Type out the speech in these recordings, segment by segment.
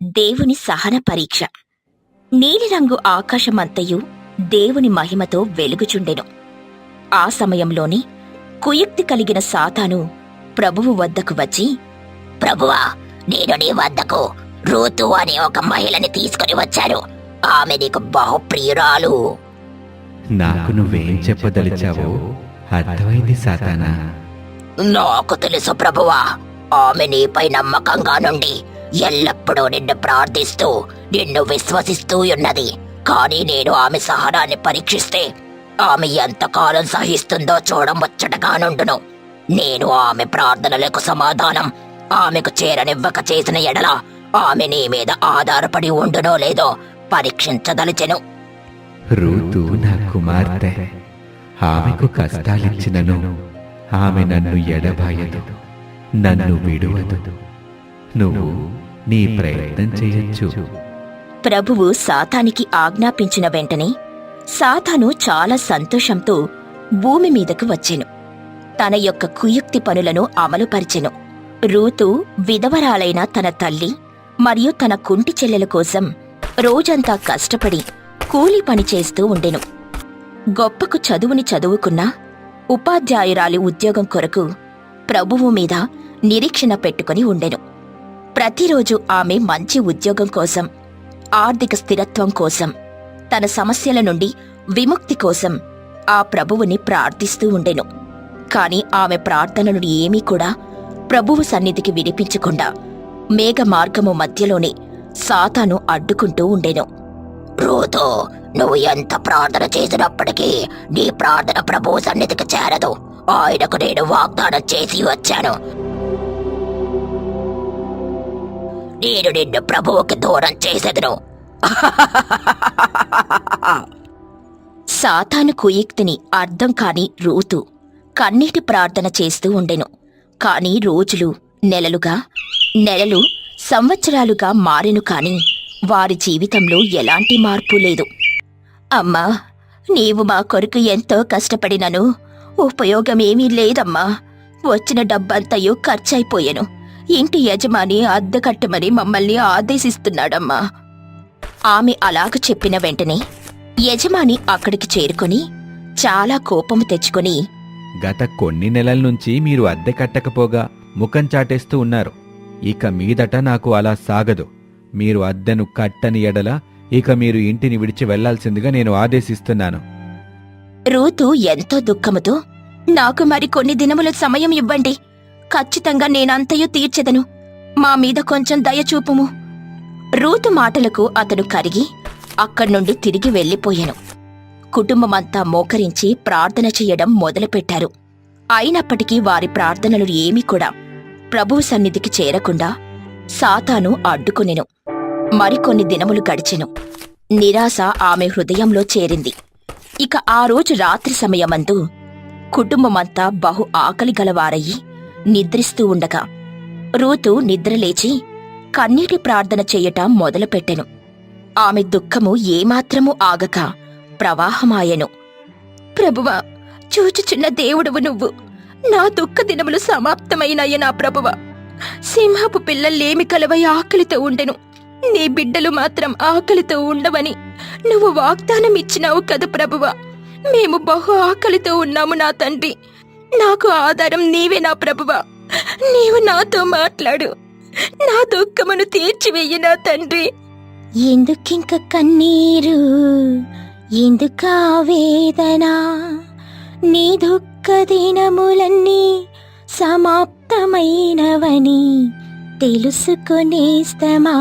దేవుని సహన పరీక్ష. నీలిరంగు ఆకాశమంతయు దేవుని మహిమతో వెలుగుచుండెను. ఆ సమయంలోనే కుయుక్తి కలిగిన సాతాను ప్రభువు వద్దకు వచ్చి, ప్రభువా, నేను నీ వద్దకు రూతు అనే ఒక మహిళని తీసుకుని వచ్చాను. ఆమె నీకు బహుప్రియురాలు. నాకు నువ్వేం చెప్పదలిచావో అర్థమైంది సాతానా. నాకు తెలుసు ప్రభువా, ఆమె నీపై నమ్మకంగా నుండి ఎల్లప్పుడూ నిన్ను ప్రార్థిస్తూ నిన్ను విశ్వసిస్తూ ఉన్నది. కానీ నేను ఆమె సహనాన్ని పరీక్షిస్తే ఆమె ఎంతకాలం సహిస్తుందో చూడముచ్చటగా నుండును. నేను ఆమె ప్రార్థనలకు సమాధానం ఆమెకు చేరనివ్వక చేసిన ఎడల ఆమె నీ మీద ఆధారపడి ఉండునో లేదో పరీక్షించదలిచెను. రూతు నా కుమార్తె. ఆమెకు కష్టాలిచ్చినను ఆమె నన్ను ఎడబాయదు, నన్ను విడువదు. నువ్వు నీ ప్రయత్నం చేయొచ్చు. ప్రభువు సాతానికి ఆజ్ఞాపించిన వెంటనే సాతాను చాలా సంతోషంతో భూమి మీదకు వచ్చెను. తన యొక్క కుయుక్తి పనులను అమలుపరిచెను. రూతు విధవరాలైన తన తల్లి మరియు తన కుంటి చెల్లెల కోసం రోజంతా కష్టపడి కూలీ పని చేస్తూ ఉండెను. గొప్పకు చదువుని చదువుకున్న ఉపాధ్యాయురాలి ఉద్యోగం కొరకు ప్రభువు మీద నిరీక్షణ పెట్టుకుని ఉండెను. ప్రతిరోజు ఆమె మంచి ఉద్యోగం కోసం, ఆర్థిక స్థిరత్వం కోసం, తన సమస్యల నుండి విముక్తి కోసం ఆ ప్రభువుని ప్రార్థిస్తూ ఉండెను. కాని ఆమె ప్రార్థనను ఏమీ కూడా ప్రభువు సన్నిధికి వినిపించకుండా మేఘ మార్గము మధ్యలోనే సాతాను అడ్డుకుంటూ ఉండెను. రూతు, నువ్వు ఎంత ప్రార్థన చేసినప్పటికీ నీ ప్రార్థన ప్రభువు సన్నిధికి చేరదు. ఆయనకు నేను వాగ్దానం చేసి వచ్చాను. నేను నిన్ను ప్రభువుకి దూరం చేసేదను. సాతాను కుయుక్తిని అర్థం కాని రూతు కన్నీటి ప్రార్థన చేస్తూ ఉండెను. కాని రోజులు నెలలుగా, నెలలు సంవత్సరాలుగా మారెను. కాని వారి జీవితంలో ఎలాంటి మార్పు లేదు. అమ్మా, నీవు మా కొరకు ఎంతో కష్టపడినను ఉపయోగమేమీ లేదమ్మా. వచ్చిన డబ్బంతయో ఖర్చయిపోయెను. ఇంటి యజమాని అద్దె కట్టమని మమ్మల్ని ఆదేశిస్తున్నాడమ్మా. ఆమె అలాగ చెప్పిన వెంటనే యజమాని అక్కడికి చేరుకొని చాలా కోపము తెచ్చుకొని, గత కొన్ని నెలల నుంచి మీరు అద్దె కట్టకపోగా ముఖం చాటేస్తూ ఉన్నారు. ఇక మీదట నాకు అలా సాగదు. మీరు అద్దెను కట్టని ఎడల ఇక మీరు ఇంటిని విడిచి వెళ్లాల్సిందిగా నేను ఆదేశిస్తున్నాను. రూతు ఎంతో దుఃఖముతో, నాకు మరి కొన్ని దినముల సమయం ఇవ్వండి. ఖచ్చితంగా నేనంతయు తీర్చెదను. మా మీద కొంచెం దయచూపుము. రూతు మాటలకు అతను కరిగి అక్కడ్నుండి తిరిగి వెళ్ళిపోయాను. కుటుంబమంతా మోకరించి ప్రార్థన చెయ్యడం మొదలుపెట్టారు. అయినప్పటికీ వారి ప్రార్థనలు ఏమీ కూడా ప్రభువు సన్నిధికి చేరకుండా సాతాను అడ్డుకొనెను. మరికొన్ని దినములు గడిచెను. నిరాశ ఆమె హృదయంలో చేరింది. ఇక ఆ రోజు రాత్రి సమయమందు కుటుంబమంతా బహు ఆకలి గలవారయ్యి నిద్రిస్తూ ఉండగా రూతు నిద్రలేచి కన్నీటి ప్రార్థన చెయ్యటం మొదలుపెట్టెను. ఆమె దుఃఖము ఏమాత్రమూ ఆగక ప్రవాహమాయెను. ప్రభువా, చూచుచున్న దేవుడవు నువ్వు. నా దుఃఖ దినములు సమాప్తమైనాయ నా ప్రభువా. సింహపు పిల్లల్లేమి కలవై ఆకలితో ఉండెను. నీ బిడ్డలు మాత్రం ఆకలితో ఉండవని నువ్వు వాగ్దానం ఇచ్చినావు కదా ప్రభువా. మేము బహు ఆకలితో ఉన్నాము నా తండ్రి. నాకు ఆధారం నీవే నా ప్రభువా. నీవు నాతో మాట్లాడు. నా దుఃఖమును తీర్చివేయి నా తండ్రి. ఎందుకింక కన్నీరు, ఎందుకా వేదన? నీ దుఃఖ దినములన్నీ సమాప్తమైనవని తెలుసుకొనేస్తమా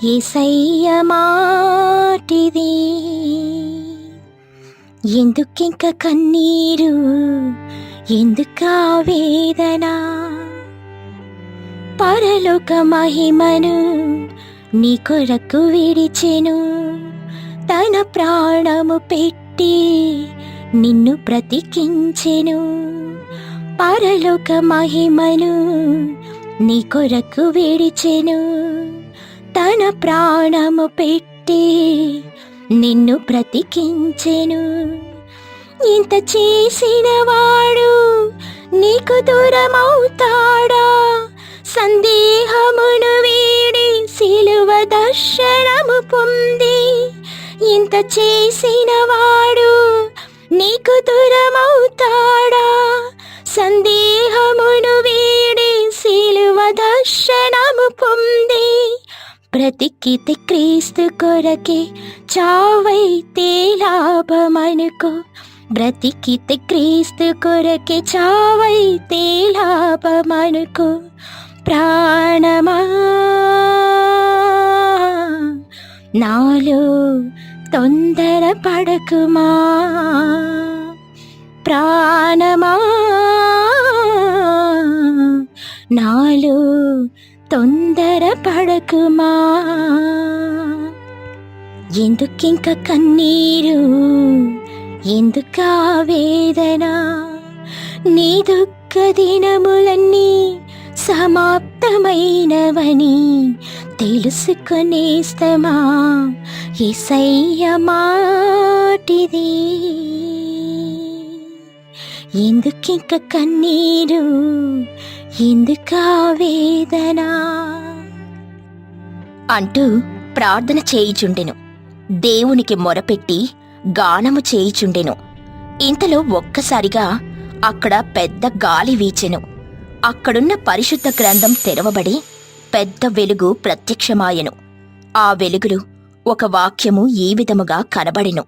యేసయ్య మాటిది. ఎందుకింక కన్నీరు, ఎందుకా వేదన? పరలోక మహిమను నీ కొరకు విడిచెను. తన ప్రాణము పెట్టి నిన్ను బ్రతికించెను. పరలోక మహిమను నీ కొరకు విడిచెను. తన ప్రాణము పెట్టి నిన్ను బ్రతికించెను. ఇంత చేసిన వాడు నీకు దూరమవుతాడా? సందేహమును వీడి సిలువ దర్శనము పొంది ఇంత చేసిన వాడు నీకు దూరమవుతాడా? సందేహమును వీడి సిలువ దర్శనము పొంది బ్రతికితే క్రీస్తు కొరకే, చావైతే లాభమనుకో. బ్రతికితే క్రీస్తు కొరకే, చావైతే లాభమనుకో. ప్రాణమా నాలో తొందర పడకుమా, ప్రాణమా నాలో తొందర పడకుమా. ఎందుకింక కన్నీరు, ఎందుకా వేదన? నీ దుఃఖ దినములన్నీ సమాప్తమైనవని తెలుసుకొనేస్తమా, యేసయ్య మాటిది. ఎందుకింక కన్నీరు, ఎందుకా వేదన అంటూ ప్రార్థన చేయుచుండెను. దేవునికి మొరపెట్టి గానము చేయుచుండెను. ఇంతలో ఒక్కసారిగా అక్కడ పెద్ద గాలి వీచెను. అక్కడున్న పరిశుద్ధ గ్రంథం తెరవబడి పెద్ద వెలుగు ప్రత్యక్షమాయెను. ఆ వెలుగులు ఒక వాక్యము ఈ విధముగా కనబడెను.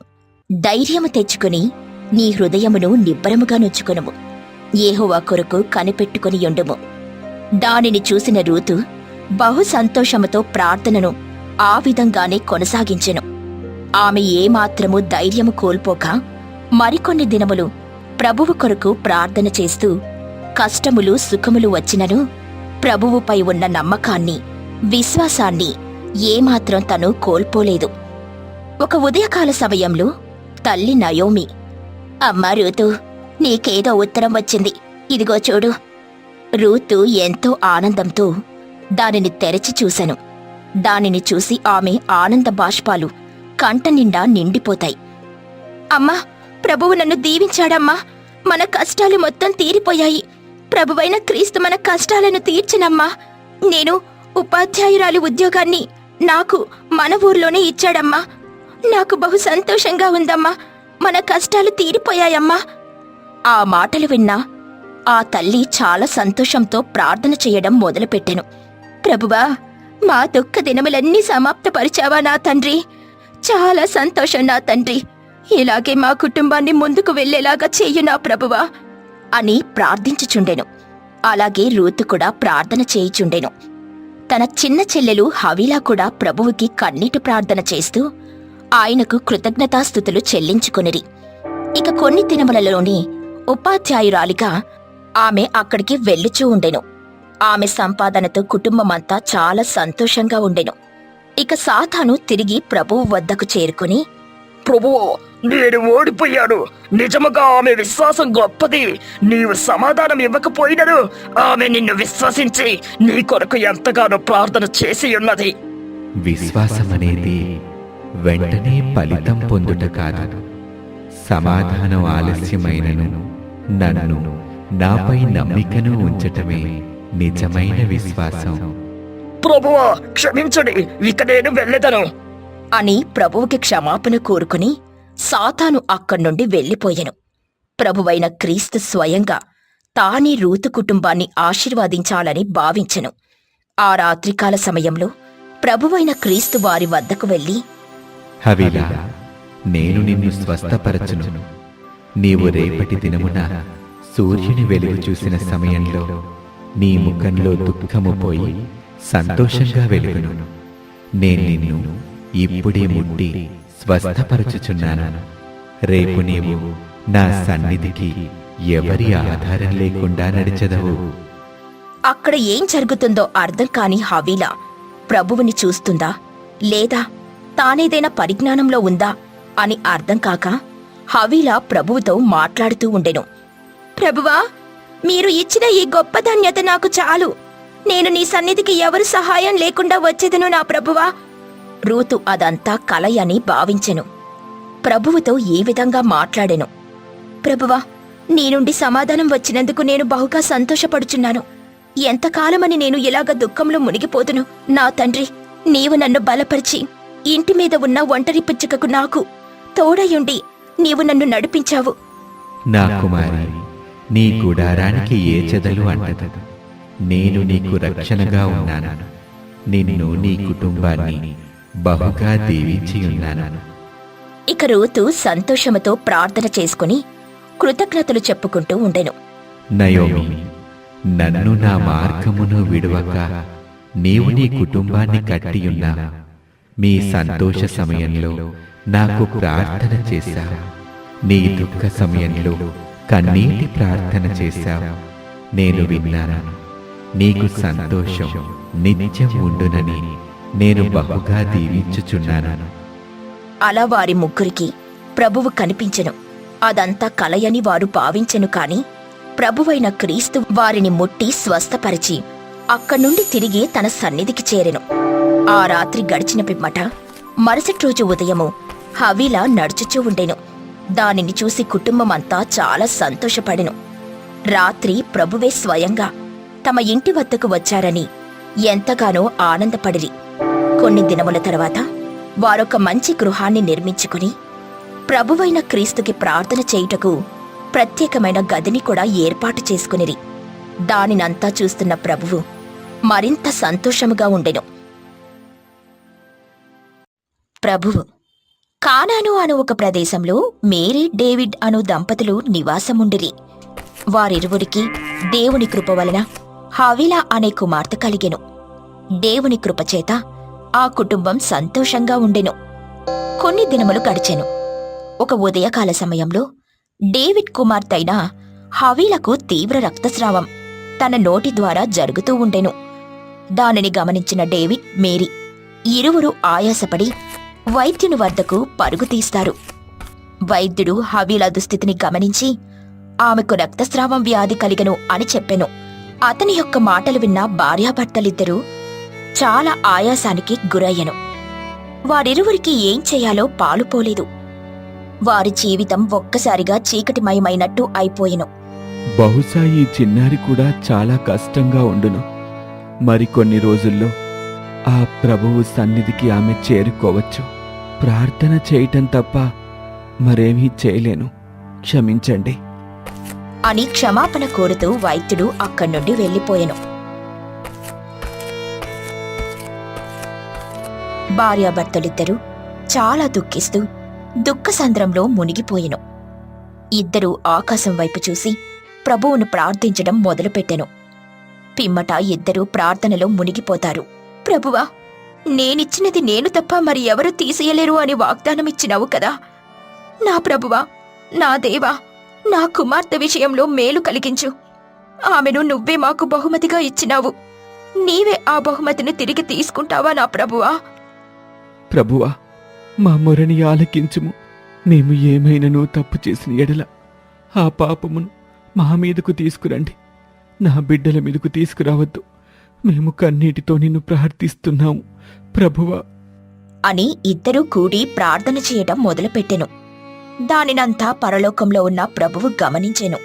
ధైర్యము తెచ్చుకుని నీ హృదయమును నిబ్బరముగా నుంచుకొనుము, యెహోవా కొరకు కనిపెట్టుకునియుండుము. దానిని చూసిన రూతు బహు సంతోషముతో ప్రార్థనను ఆ విధంగానే కొనసాగించెను. ఆమె ఏమాత్రము ధైర్యము కోల్పోక మరికొన్ని దినములు ప్రభువు కొరకు ప్రార్థన చేస్తూ, కష్టములు సుఖములు వచ్చినను ప్రభువుపై ఉన్న నమ్మకాన్ని, విశ్వాసాన్ని ఏమాత్రం తను కోల్పోలేదు. ఒక ఉదయకాల సమయంలో తల్లి నయోమి, అమ్మా రూతు, నీకేదో ఉత్తరం వచ్చింది, ఇదిగో చూడు. రూతు ఎంతో ఆనందంతో దానిని తెరచి చూసెను. దానిని చూసి ఆమె ఆనంద బాష్పాలు కంట నిండా నిండిపోతాయి. అమ్మా, ప్రభువు నన్ను దీవించాడమ్మా, మన కష్టాలు మొత్తం తీరిపోయాయి. ప్రభువైన క్రీస్తు మన కష్టాలను తీర్చినమ్మా. నేను ఉపాధ్యాయురాలి ఉద్యోగాన్ని నాకు మన ఊర్లోనే ఇచ్చాడమ్మా. నాకు బహు సంతోషంగా ఉందమ్మా, మన కష్టాలు తీరిపోయాయమ్మా. ఆ మాటలు విన్నా ఆ తల్లి చాలా సంతోషంతో ప్రార్థన చేయడం మొదలుపెట్టెను. ప్రభువా, మా దుఃఖ దినములన్నీ సమాప్తపరిచావా నా తండ్రి? చాలా సంతోషం నా తండ్రి, ఇలాగే మా కుటుంబాన్ని ముందుకు వెళ్లేలాగా చెయ్యు నా ప్రభువా అని ప్రార్థించుచుండెను. అలాగే రూతు కూడా ప్రార్థన చేయుచుండెను. తన చిన్న చెల్లెలు హవీలా కూడా ప్రభువుకి కన్నీటి ప్రార్థన చేస్తూ ఆయనకు కృతజ్ఞతాస్తుతులు చెల్లించుకొనిరి. ఇక కొన్ని దినములలోనే ఉపాధ్యాయురాలిగా ఆమె అక్కడికి వెళ్ళుచూ ఉండెను. ఆమె సంపాదనతో కుటుంబమంతా చాలా సంతోషంగా ఉండెను. ఇక సాతాను తిరిగి ప్రభువు వద్దకు చేరుకుని, ప్రభువా, నేను ఓడిపోయాను. నిజముగా ఆమె విశ్వాసం గొప్పది. నీవు సమాధానం ఇవ్వకపోయినను ఆమె నిన్ను విశ్వసించి నీ కొరకు ఎంతగానో ప్రార్థన చేసి ఉన్నది. విశ్వాసం అనేది వెంటనే ఫలితం పొందుట కాదు. సమాధానం ఆలస్యమైనను నన్ను, నాపై నమ్మికను ఉంచటమే నిజమైన విశ్వాసం. ప్రభువా, క్షమించండి, ఇక నేను వెళ్ళెదను అని ప్రభువుకి క్షమాపణ కోరుకుని సాతాను అక్కడ్నుండి వెళ్ళిపోయెను. ప్రభువైన క్రీస్తు స్వయంగా తానే రూతు కుటుంబాన్ని ఆశీర్వదించాలని భావించెను. ఆ రాత్రికాల సమయంలో ప్రభువైన క్రీస్తు వారి వద్దకు వెళ్ళి, హవీలా, నేను నిన్ను స్వస్థపరచును. నీవు రేపటి దినమున సూర్యుని వెలుగు చూసిన సమయంలో నీ ముఖంలో దుఃఖము పోయి సంతోషంగా వెలుగును. నేను నిన్ను ఇప్పుడే ముట్టి స్వస్థపరచుచున్నాను. రేపు నీవు నా సన్నిధికి ఎవరి ఆధారం లేకుండా నడిచెదవు. అక్కడ ఏం జరుగుతుందో అర్థం కాని హవీలా ప్రభువుని చూస్తుందా లేదా తానేదైనా పరిజ్ఞానంలో ఉందా అని అర్థం కాక హవీలా ప్రభువుతో మాట్లాడుతూ ఉండెను. ప్రభువా, మీరు ఇచ్చిన ఈ గొప్ప ధన్యత నాకు చాలు. నేను నీ సన్నిధికి ఎవరు సహాయం లేకుండా వచ్చేదను నా ప్రభువా. రూతు అదంతా కలయని భావించెను. ప్రభువుతో ఈ విధంగా మాట్లాడెను. ప్రభువా, నీ నుండి సమాధానం వచ్చినందుకు నేను బహుగా సంతోషపడుచున్నాను. ఎంతకాలమని నేను ఇలాగ దుఃఖంలో మునిగిపోతును నా తండ్రి. నీవు నన్ను బలపరిచి ఇంటి మీద ఉన్న ఒంటరి పిచ్చుకకు నాకు తోడయుండి నీవు నన్ను నడిపించావు. నా కుమారి, నీ గుడారానికి ఏ చెదలు అంటదు. నేను నీకు రక్షణగా ఉన్నాను. నిన్ను నీ కుటుంబాన్ని బహుగా దీవించి ఉన్నాను. ఇక రూతు సంతోషముతో ప్రార్థన చేసుకుని కృతజ్ఞతలు చెప్పుకుంటూ ఉండెను. నయోమి, నన్ను నా మార్గమును విడువక నీవు నీ కుటుంబాన్ని కట్టియున్నావు. మీ సంతోష సమయంలో నాకు ప్రార్థన చేశావు. నీ దుఃఖ సమయంలో కన్నీటి ప్రార్థన చేశావు. నేను విన్నాను. నీకు సంతోషం నిత్యం ఉండునని నేను బహుగా దీవించుచున్నాను. అలా వారి ముగ్గురికి ప్రభువు కనిపించెను. అదంతా కలయని వారు భావించెను కాని ప్రభువైన క్రీస్తు వారిని ముట్టి స్వస్థపరిచి అక్కడ్నుండి తిరిగి తన సన్నిధికి చేరెను. ఆ రాత్రి గడిచిన పిమ్మట మరుసటి రోజు ఉదయము హవీలా నడుచుచూ ఉండెను. దానిని చూసి కుటుంబమంతా చాలా సంతోషపడెను. రాత్రి ప్రభువే స్వయంగా తమ ఇంటి వద్దకు వచ్చారని ఎంతగానో ఆనందపడిరి. కొన్ని దినముల తర్వాత వారొక మంచి గృహాన్ని నిర్మించుకుని ప్రభువైన క్రీస్తుకి ప్రార్థన చేయుటకు ప్రత్యేకమైన గదిని కూడా ఏర్పాటు చేసుకునిరి. దానినంతా చూస్తున్న ప్రభువు మరింత సంతోషముగా ఉండెను. ప్రభువు కానాను అను ఒక ప్రదేశంలో మేరీ డేవిడ్ అను దంపతులు నివాసముండిరి. వారిరువురికి దేవుని కృప వలన హవీలా అనే కుమార్తె కలిగెను. దేవుని కృపచేత ఆ కుటుంబం సంతోషంగా ఉండెను. కొన్ని దినములు గడిచెను. ఒక ఉదయకాల సమయంలో డేవిడ్ కుమార్తెైన హవీలకు తీవ్ర రక్తస్రావం తన నోటి ద్వారా జరుగుతూ ఉండెను. దానిని గమనించిన డేవిడ్, మేరీ ఇరువురు ఆయాసపడి వైద్యుని వద్దకు పరుగు తీస్తారు. వైద్యుడు హవీలా దుస్థితిని గమనించి ఆమెకు రక్తస్రావం వ్యాధి కలిగెను అని చెప్పెను. అతని యొక్క మాటలు విన్న భార్యాభర్తలిద్దరూ చాలా ఆయాసానికి గురయ్యను. వారిరువురికి ఏం చేయాలో పాలుపోలేదు. వారి జీవితం ఒక్కసారిగా చీకటిమయమైనట్టు అయిపోయెను. బహుశా ఈ చిన్నారి కూడా చాలా కష్టంగా ఉండును. మరికొన్ని రోజుల్లో ఆ ప్రభువు సన్నిధికి ఆమె చేరుకోవచ్చు. ప్రార్థన చేయటం తప్ప మరేమీ చేయలేను, క్షమించండి అని క్షమాపణ కోరుతూ వైద్యుడు అక్కడ్నుండి వెళ్ళిపోయెను. భార్యాభర్తలిద్దరూ చాలా దుఃఖిస్తూ దుఃఖసంద్రంలో మునిగిపోయెను. ఇద్దరూ ఆకాశం వైపు చూసి ప్రభువును ప్రార్థించడం మొదలుపెట్టెను. పిమ్మట ఇద్దరూ ప్రార్థనలో మునిగిపోతారు. ప్రభువా, నేనిచ్చినది నేను తప్ప మరి ఎవరు తీసేయలేరు అని వాగ్దానమిచ్చినావు కదా. నా ప్రభువా, నా దేవా, నా కుమార్తె విషయంలో మేలు కలిగించు. ఆమెను నువ్వే మాకు బహుమతిగా ఇచ్చినావు. నీవే ఆ బహుమతిని తిరిగి తీసుకుంటావా నా ప్రభువా? ప్రభువా, మా మొరని ఆలకించుము. మేము ఏమైనను తప్పు చేసిన ఎడల ఆ పాపమును మా మీదకు తీసుకురండి. నా బిడ్డల మీదకు తీసుకురావద్దు. మేము కన్నీటితో నిన్ను ప్రార్థిస్తున్నాము ప్రభువా అని ఇద్దరూ కూడి ప్రార్థన చేయటం మొదలుపెట్టెను. దానినంతా పరలోకంలో ఉన్న ప్రభువు గమనించెను.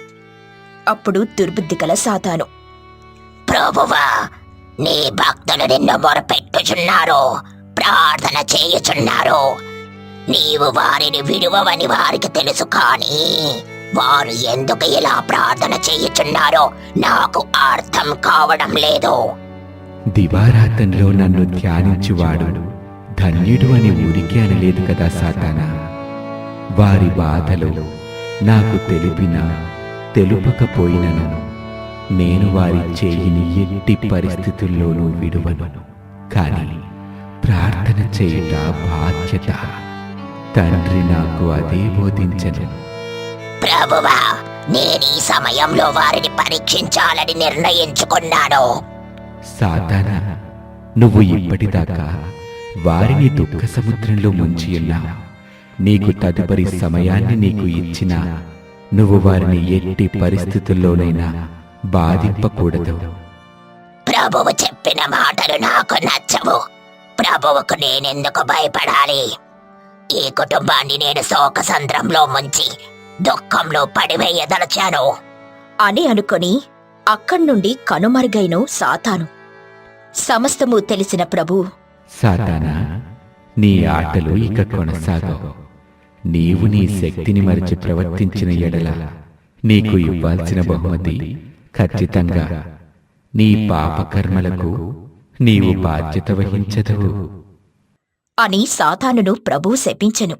అప్పుడు దుర్బుద్ధి గల సాతాను, ప్రభువా, నీ భక్తులు నిన్ను మొరపెట్టుచున్నారు, ప్రార్థన చేయుచున్నారు. నీవు వారిని విడువవని వారికి తెలుసు, కానీ వారు ఎందుకు ఇలా ప్రార్థన చేయుచున్నారో నాకు అర్థం కావడం లేదు. దివారాతంలో నన్ను ధ్యానించువాడు ధన్యుడు అని ఊరికే అనలేదు కదా సాతానా. వారి బాధలు నాకు తెలిపినా తెలుపకపోయినను నేను వారి చేయిని ఎట్టి పరిస్థితుల్లోనూ విడువను. కానీ ప్రార్థన చేయుట బాధ్యత. తండ్రి నాకు అదే బోధించెను. ప్రభువా, నేను ఈ సమయంలో వారిని పరీక్షించాలని నిర్ణయించుకున్నాను. సాతానా, నువ్వు ఇప్పటిదాకా వారిని దుఃఖ సముద్రంలో ముంచియున్నావు. నీకు తదుపరి సమయాన్ని నీకు ఇచ్చినా నువ్వు వారిని ఎట్టి పరిస్థితుల్లోనైనా బాధింపకూడదు. ప్రభువు చెప్పిన మాటలు నాకు నచ్చవు. ప్రభువుకు నేనెందుకు భయపడాలి? ఈ కుటుంబాన్ని నేను శోకసంద్రంలో ముంచి దుఃఖంలో పడివేయదలచాను అని అనుకొని అక్కడ్నుండి కనుమరుగైను సాతాను. సమస్తము తెలిసిన ప్రభు, సాతానా, నీ ఆటలు ఇక కొనసాగవు. నీవు నీ శక్తిని మరిచి ప్రవర్తించిన ఎడల నీకు ఇవ్వాల్సిన బహుమతి ఖచ్చితంగా నీ పాపకర్మలకు నీవు బాధ్యత వహించదు అని సాతానును ప్రభువు శపించెను.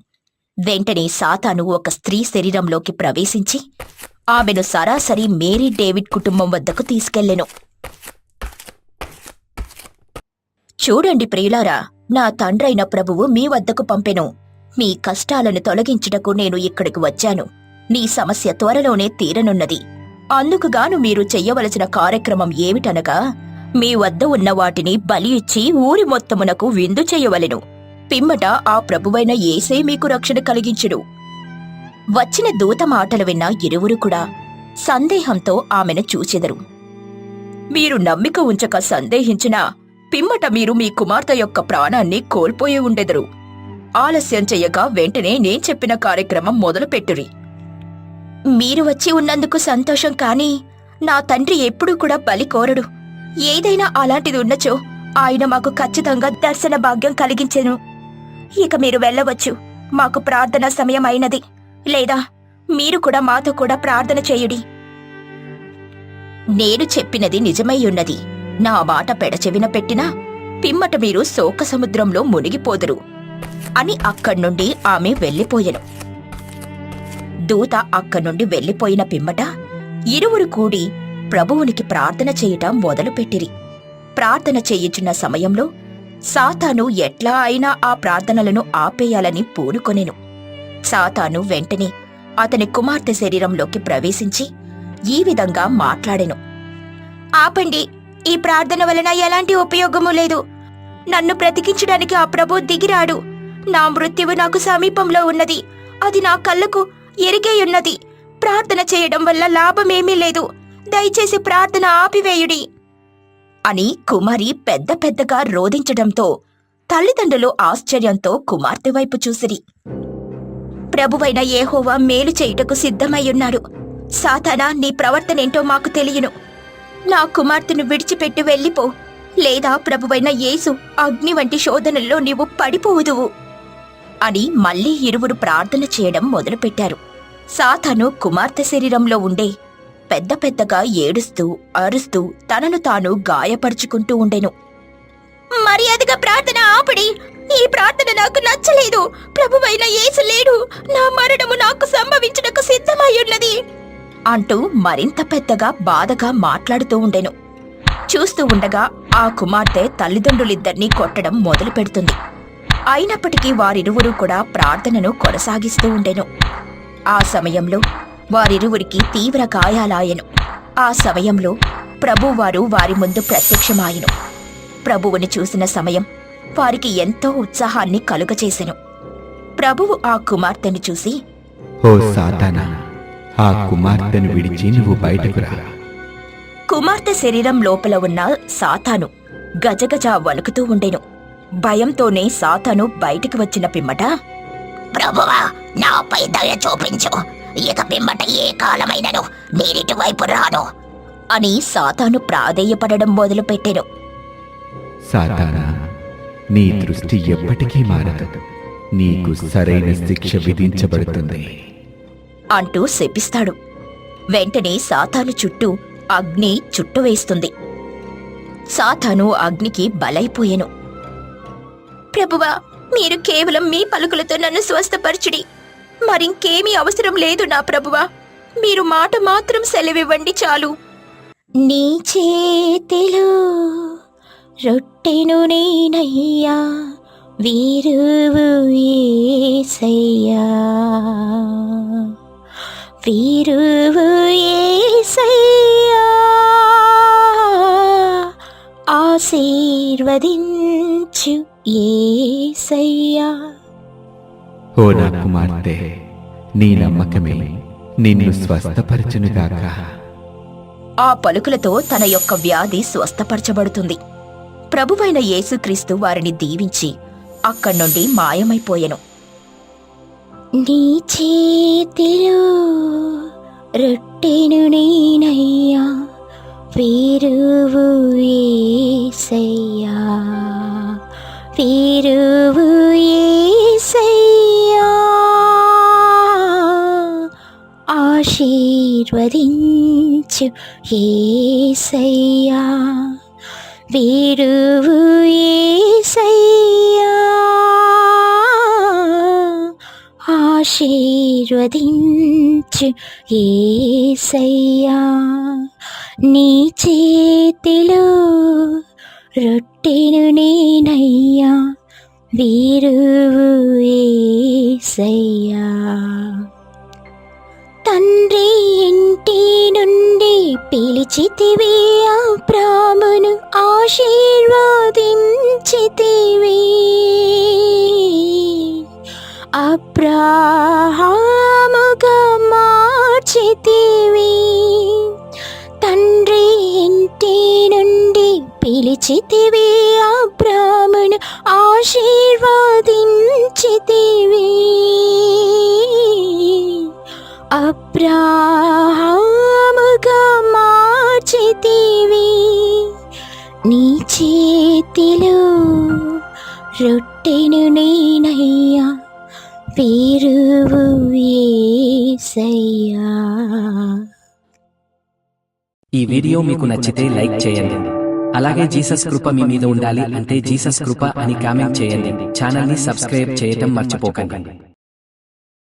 వెంటనే సాతాను ఒక స్త్రీ శరీరంలోకి ప్రవేశించి ఆమెను సరాసరి మేరీ డేవిడ్ కుటుంబం వద్దకు తీసుకెళ్ళెను. చూడండి ప్రియులారా, నా తండ్రైన ప్రభువు మీ వద్దకు పంపెను. మీ కష్టాలను తొలగించుటకు నేను ఇక్కడికి వచ్చాను. నీ సమస్య త్వరలోనే తీరనున్నది. అందుకుగాను మీరు చెయ్యవలసిన కార్యక్రమం ఏమిటనగా, మీ వద్ద ఉన్న వాటిని బలి ఇచ్చి ఊరి మొత్తమునకు విందు చెయ్యవలెను. పిమ్మట ఆ ప్రభువైన యేసే మీకు రక్షణ కలిగించుడు. వచ్చిన దూత మాటలు విన్న ఇరువురు కూడా సందేహంతో ఆమెను చూచెదరు. మీరు నమ్మిక ఉంచక సందేహించినా పిమ్మట మీరు మీ కుమార్తె యొక్క ప్రాణాన్ని కోల్పోయి ఉండెదరు. ఆలస్యం చెయ్యక వెంటనే నేను చెప్పిన కార్యక్రమం మొదలుపెట్టురి. మీరు వచ్చి ఉన్నందుకు సంతోషం, కాని నా తండ్రి ఎప్పుడూ కూడా బలి కోరడు. ఏదైనా అలాంటిది ఉన్నచో ఆయన మాకు ఖచ్చితంగా దర్శన భాగ్యం కలిగించెను. ఇక మీరు వెళ్ళవచ్చు. మాకు ప్రార్థన సమయం అయినది. లేదా మీరు కూడా మాతో కూడా ప్రార్థన చేయుడి. నేను చెప్పినది నిజమయ్యున్నది. నా మాట పెడచెవిన పెట్టినా పిమ్మట మీరు శోక సముద్రంలో మునిగిపోదురు అని అక్కడ్నుండి ఆమె వెళ్ళిపోయెను. దూత అక్కడ్నుండి వెళ్ళిపోయిన పిమ్మట ఇరువురు కూడి ప్రభువునికి ప్రార్థన చేయటం మొదలుపెట్టిరి. ప్రార్థన చేయుచున్న సమయంలో సాతాను ఎట్లా అయినా ఆ ప్రార్థనలను ఆపేయాలని పూనుకొనెను. సాతాను వెంటనే అతని కుమార్తె శరీరంలోకి ప్రవేశించి ఈ విధంగా మాట్లాడెను. ఆపండి, ఈ ప్రార్థన వలన ఎలాంటి ఉపయోగము లేదు. నన్ను బ్రతికించడానికి ఆ ప్రభు దిగిరాడు. నా మృత్యువు నాకు సమీపంలో ఉన్నది. అది నా కళ్ళకు ఎరిగేయున్నది. ప్రార్థన చేయడం వల్ల లాభమేమీ లేదు. దయచేసి ప్రార్థన ఆపివేయుడి అని కుమారి పెద్ద పెద్దగా రోదించడంతో తల్లిదండ్రులు ఆశ్చర్యంతో కుమార్తె వైపు చూసిరి. ప్రభువైన యెహోవా మేలు చేయుటకు సిద్ధమయ్యున్నాడు. సాతానా, నీ ప్రవర్తనేంటో మాకు తెలియను. నా కుమార్తెను విడిచిపెట్టి వెళ్ళిపో, లేదా ప్రభువైన యేసు అగ్ని వంటి శోధనల్లో నీవు పడిపోవుదువు అని మళ్లీ ఇరువురు ప్రార్థన చేయడం మొదలుపెట్టారు. సాతాను కుమార్తె శరీరంలో ఉండే పెద్ద పెద్దగా ఏడుస్తూ అరుస్తూ తనను తాను గాయపరుచుకుంటూ ఉండెను. మర్యాదగా ప్రార్థన ఆపడి. ఈ ప్రార్థన నాకు నచ్చలేదు. ప్రభువైన యేసు లేడు. నా మరణము నాకు సంభవించుటకు సిద్ధమయ్యున్నది అంటూ మరింత పెద్దగా బాధగా మాట్లాడుతూ ఉండెను. చూస్తూ ఉండగా ఆ కుమార్తె తల్లిదండ్రులిద్దరినీ కొట్టడం మొదలు పెడుతుంది. అయినప్పటికీ వారిరువురూ కూడా ప్రార్థనను కొనసాగిస్తూ ఉండెను. ఆ సమయంలో వారిరువురికి తీవ్ర గాయాలాయెను. ఆ సమయంలో ప్రభువారు వారి ముందు ప్రత్యక్షమాయెను. ప్రభువుని చూసిన సమయం వారికి ఎంతో ఉత్సాహాన్ని కలుగచేసెను. ప్రభువు ఆ కుమార్తెను చూసి, ఓ సాతానా, ఆ కుమార్తెను విడిచి నువ్వు బయటకు రా. కుమార్తె శరీరం లోపల ఉన్న సాతాను గజగజ వణుకుతూ ఉండెను. భయంతోనే సాతాను బయటికి వచ్చిన పిమ్మట, ప్రభువా, నాపై దయ చూపించు. ఇక పిమ్మట ఏ కాలమైనను నేనిటి వైపు రాను అని సాతాను ప్రాధేయపడడం మొదలుపెట్టెను. సాతానా, నీ దృష్టి ఎప్పటికీ మారదు. నీకు సరైన శిక్ష విధించబడుతుంది అంటూ శపిస్తాడు. వెంటనే సాతాను చుట్టూ అగ్ని చుట్టువేస్తుంది. సాతాను అగ్నికి బలైపోయెను. ప్రభువా, మీరు కేవలం మీ పలుకులతో నన్ను స్వస్థపరచుడి. మరింకేమీ అవసరం లేదు నా ప్రభువా. మీరు మాట మాత్రం సెలవివ్వండి చాలు. నీ చేతిలో రొట్టెను నేనయ్యా, వీరువు యేసయ్యా, వీరువు యేసయ్యా, ఆశీర్వదించు యేసయ్యా. ఓ నా కుమార్తె, నీ నమ్మకమే నిన్ను స్వస్థపరచునుగాక. ఆ పలుకులతో తన యొక్క వ్యాధి స్వస్థపరచబడుతుంది. ప్రభువైన యేసుక్రీస్తు వారిని దీవించి అక్కడ్నుండి మాయమైపోయెను. నీ చేతిలో రొట్టెను నేనయ్యా, వీరువు యేసయ్యా, వీరువు యేసయ్యా ఆశీర్వదించు యేసయ్యా వీరువు యేసయ్యా ఆశీర్వదించు యేసయ్యా నీ చేతిలో రొట్టెను నేనయ్యా వీరువు యేసయ్యా తండ్రి ఇంటి నుండి పిలిచితివి అబ్రామును ఆశీర్వదించితివి అబ్రాహాముగా మార్చితివి తండ్రి ఇంటి నుండి పిలిచితివి అబ్రామును ఆశీర్వదించితివి అబ్రాహాముగా మార్చితివి నీ చేతిలో రొట్టెను నేనయ్యా వీరువు యేసయ్యా ఈ వీడియో మీకు నచ్చితే లైక్ చేయండి. అలాగే జీసస్ కృప మీ మీద ఉండాలి అంటే జీసస్ కృప అని కామెంట్ చేయండి. ఛానల్ ని సబ్స్క్రైబ్ చేయటం మర్చిపోకండి.